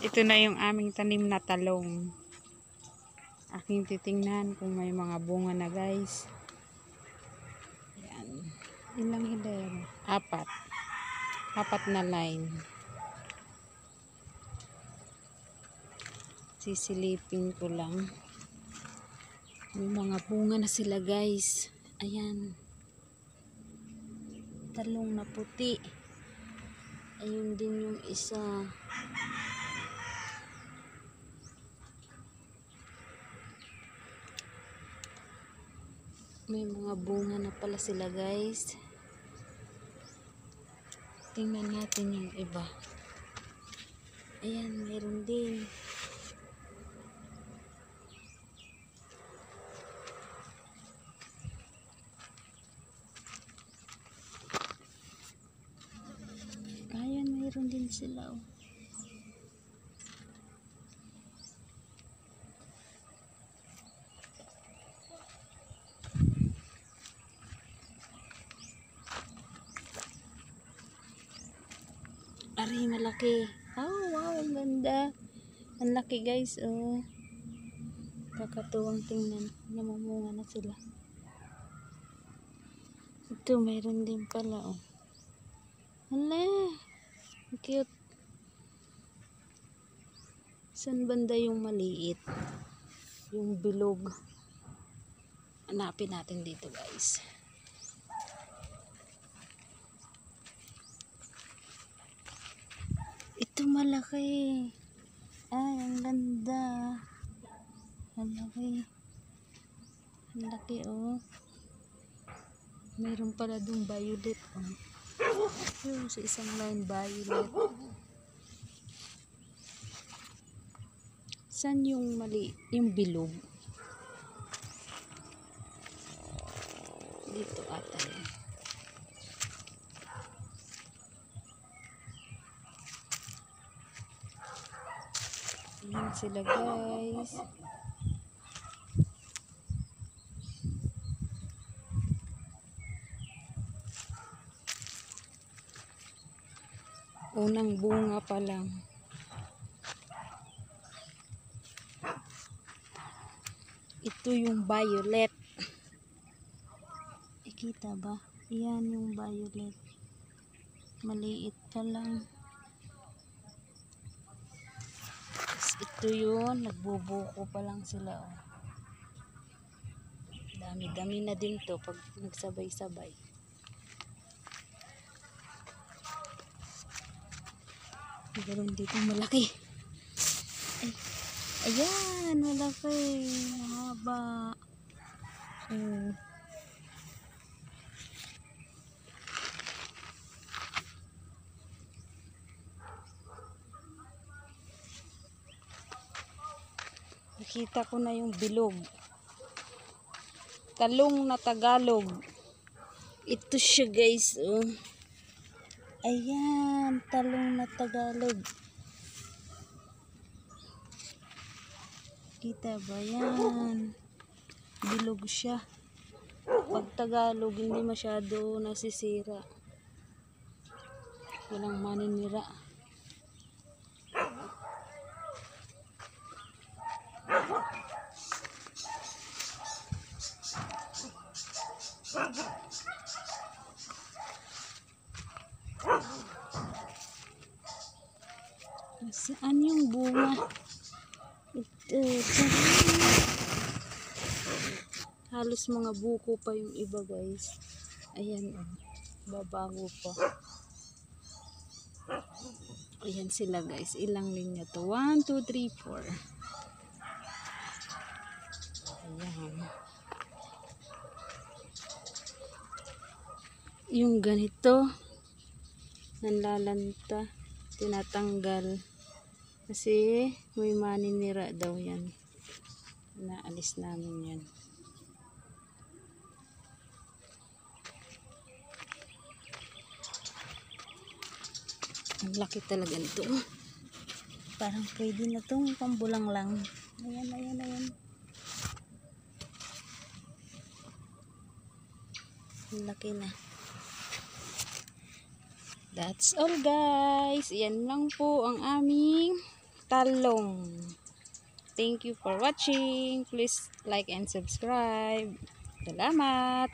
Ito na yung aming tanim na talong. Aking titingnan kung may mga bunga na, guys. Yan. Ilang hilera? Apat. Apat na line. Sisilipin ko lang. May mga bunga na sila, guys. Ayan. Talong na puti. Ayun din yung isa. May mga bunga na pala sila, guys. Tingnan natin yung iba. Ayan, mayroon din. Ayan, mayroon din sila, oh. Ari, malaki. Oh, wow, ang ganda. Ang laki, guys, oh. Kakatuwang tingnan. Namumunga na sila. Ito, mayroon din pala, oh. Hala, cute. Saan banda yung maliit? Yung bilog. Hanapin natin dito, guys. Ito malaki. Ay, ang ganda. Ang laki. Ang laki, oh. Mayroon pala dong violet, oh. Yung sa isang line, violet. Saan yung mali? Yung bilog. Dito ata yun. Ayan sila, guys. Unang bunga pa lang. Ito yung violet. Ikita ba? Ayan yung violet. Maliit pa lang. Ito yun, nagbubuko pa lang sila, oh. Dami-dami na din to pag nagsabay-sabay. Meron dito malaki. Ay, ayan, malaki. Mahaba. Oh. Nakita ko na yung bilog. Talong na Tagalog. Ito siya, guys, oh. Ayan, talong na Tagalog. Kita ba yan? Bilog siya. Pag Tagalog, hindi masyado nasisira. Walang maninira. Saan yung bunga? Ito. Halos mga buko pa yung iba, guys. Ayan, oh. Babago pa. Ayan sila, guys. Ilang linya to? 1, 2, 3, 4. Ayan. Yung ganito, nanlalanta, tinatanggal. Kasi may maninira daw yan. Naalis namin yan. Ang laki talaga nito. Parang pwede na itong pambulang lang. Ayan, ayan, ayan. Ang laki na. That's all, guys. Yan lang po ang aming talong. Thank you for watching. Please like and subscribe. Salamat!